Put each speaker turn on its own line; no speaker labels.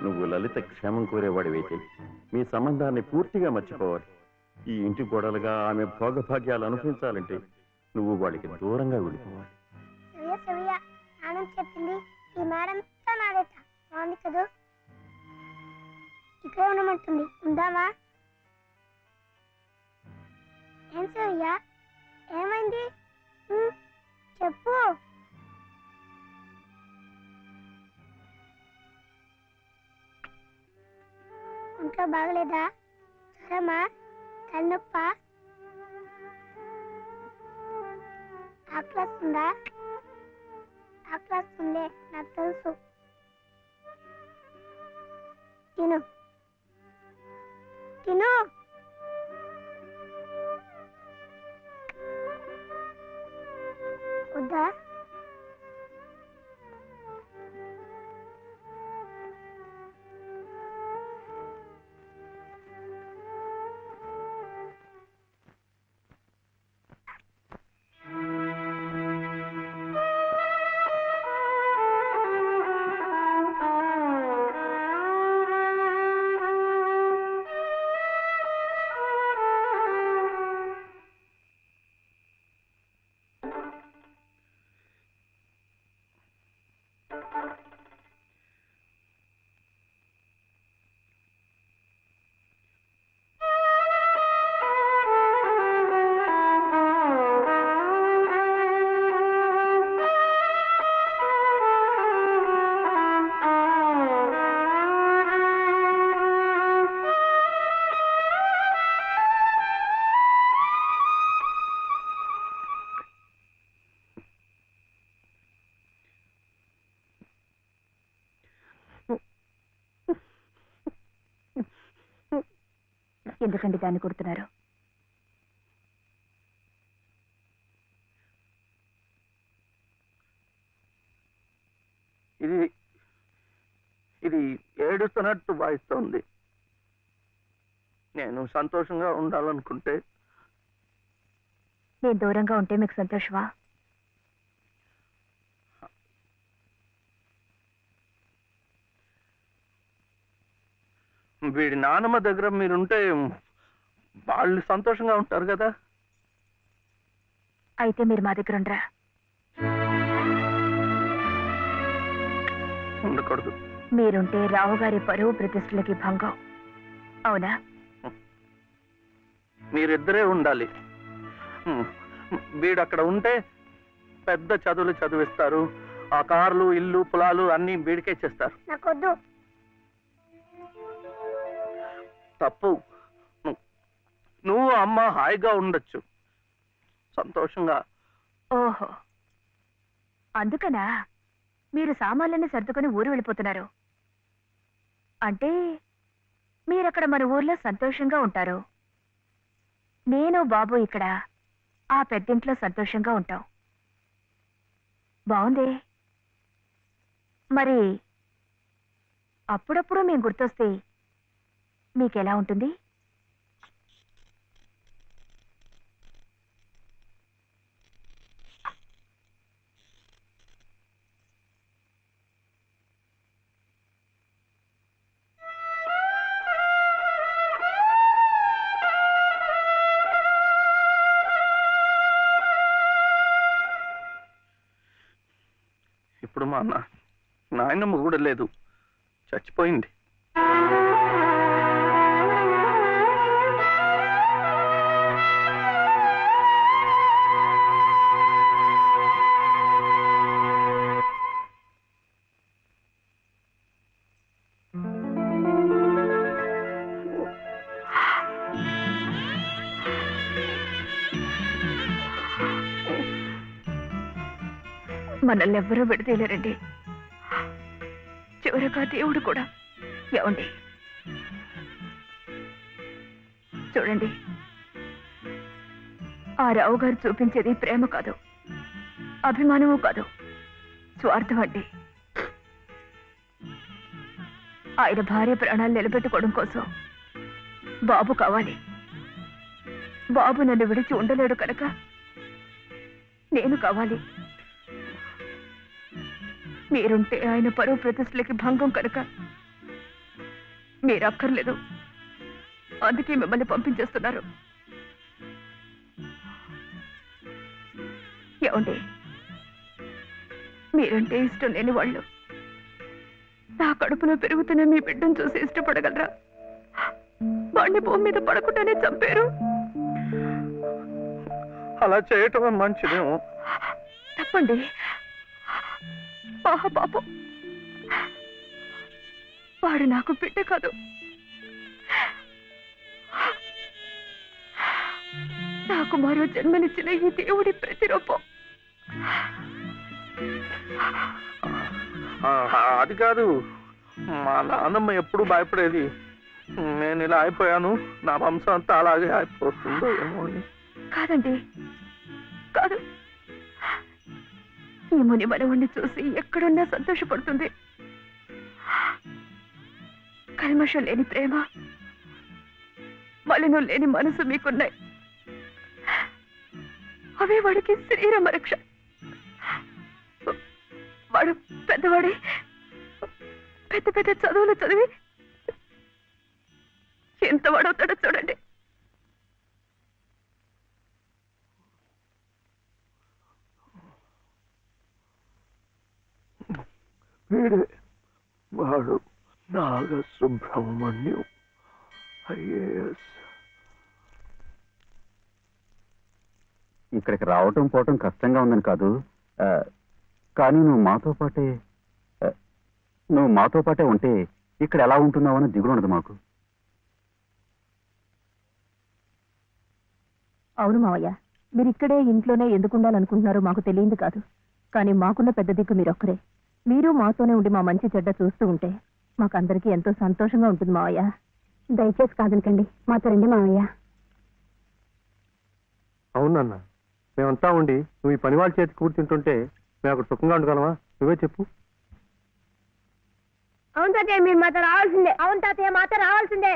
నువ్వు లలిత క్షేమం కోరేవాడివైతే మీ సంబంధాన్ని పూర్తిగా మర్చిపోవాలి. ఈ ఇంటి గొడవలుగా ఆమె భోగభాగ్యాలు అనుభవించాలంటే నువ్వు వాడికి దూరంగా వెళ్ళిపోవాలి.
చెప్పింది ఈ మేడం నాడేట బాగుంది కదా, ఇక్కడే ఉండమంటుంది. ఉందామా? ఏం సూర్య, ఏమైంది చెప్పు. ఇంట్లో బాగలేదా? జ్వరమా? తలనొప్ప? ఆకలిస్తుందా? ఆకలిస్తుందే, నాకు తెలుసు. తిను తిను. వద్దా?
ఎందుకండి దాన్ని కొడుతున్నారు?
ఇది ఇది ఏడుస్తున్నట్టు వాయిస్తోంది. నేను సంతోషంగా ఉండాలనుకుంటే
నేను దూరంగా ఉంటే మీకు సంతోషమా?
వీడి నానమ్మ దగ్గర మీరుంటే వాళ్ళు సంతోషంగా ఉంటారు కదా.
అయితే మీరు మా దగ్గర ఉండరా?
ఉండకూడదు.
మీరుంటే రావుగారి పరువు ప్రతిష్టలకి భంగం. అవునా?
మీరిద్దరే ఉండాలి. వీడు అక్కడ ఉంటే పెద్ద చదువులు చదివిస్తారు. ఆ కార్లు, ఇల్లు, పొలాలు అన్ని వీడికే చేస్తారు.
నాకొద్దు.
తప్పు. నువ్వు అమ్మ హాయిగా ఉండొచ్చు, సంతోషంగా.
ఓహో, అందుకనా మీరు సామాన్లన్నీ సర్దుకొని ఊరు వెళ్ళిపోతున్నారు? అంటే మీరక్కడ మన ఊర్లో సంతోషంగా ఉంటారు, నేను బాబు ఇక్కడ ఆ పెద్దింట్లో సంతోషంగా ఉంటాం. బాగుంది. మరి అప్పుడప్పుడు మేము గుర్తొస్తే మీకెలా ఉంటుంది?
ఇప్పుడు మా నాయనమ్మ కూడా లేదు, చచ్చిపోయింది.
మనల్ని ఎవ్వరూ విడదీయలేరండి, చివరిగా దేవుడు కూడా. ఏమండి చూడండి, ఆ రావు గారు చూపించేది ప్రేమ కాదు, అభిమానము కాదు, స్వార్థం అండి. ఆయన భార్య ప్రాణాలు నిలబెట్టుకోవడం కోసం బాబు కావాలి. బాబు నన్ను విడిచి ఉండలేడు కనుక నేను కావాలి. మీరుంటే ఆయన పరువు ప్రతిష్టలకి భంగం కనుక మీరు అక్కర్లేదు, అందుకే మిమ్మల్ని పంపించేస్తున్నారు. ఏమండి, మీరంటే ఇష్టం లేని వాళ్ళు నా కడుపులో పెరుగుతున్న మీ బిడ్డను చూసి ఇష్టపడగలరా? వాడిని భూమి మీద పడకుండానే చంపారు.
అలా చేయటం మంచిదేమో.
తప్పండి. పాపం, వాడు నాకు బిడ్డ కాదు, నాకు మరో జన్మనిచ్చిన ఈ దేవుడి ప్రతిరూపం.
అది కాదు, మా నాన్నమ్మ ఎప్పుడు భయపడేది నేను ఇలా అయిపోయాను, నా వంశం అంతా అలాగే అయిపోతుందో ఏమో అని.
కాదండి, కాదు. ఈ ముని మనవుణ్ణి చూసి ఎక్కడున్నా సంతోషపడుతుంది. కల్మషం లేని ప్రేమ, మలినం లేని మనసు మీకున్నాయి. అవే వాడికి శ్రీరామ రక్ష. వాడు పెద్దవాడి పెద్ద పెద్ద చదువులు చదివి ఎంత వాడవుతాడో చూడండి.
వీడే వాడు నాగసుబ్రహ్మణ్యం ఐఏఎస్.
ఇక్కడికి రావటం పోవటం కష్టంగా ఉందని కాదు, కానీ నువ్వు మాతో పాటే ఉంటే ఇక్కడ ఎలా ఉంటున్నావు అని దిగులు ఉండదు మాకు.
అవును మావయ్య, మీరు ఇక్కడే ఇంట్లోనే ఎందుకు ఉండాలనుకుంటున్నారో మాకు తెలియంది కాదు. కానీ మాకున్న పెద్ద దిక్కు మీరొక్కరే. మీరు మాతోనే ఉండి మా మంచి చెడ్డ చూస్తూ ఉంటే మాకందరికీ ఎంతో సంతోషంగా ఉంటుంది మావయ్య. దయచేసి కాదనకండి, మాతో రండి మావయ్య.
అవునన్న, మేమంతా ఉండి నువ్వు ఈ పని వాళ్ళ చేతి కూర్చుంటుంటే మేము అక్కడ సుఖంగా ఉండగలమా? నువ్వే చెప్పు.
అవును తాతయ్య, మీరు మాతో రావాల్సిందే. అవును తాతయ్య, మాతో రావాల్సిందే.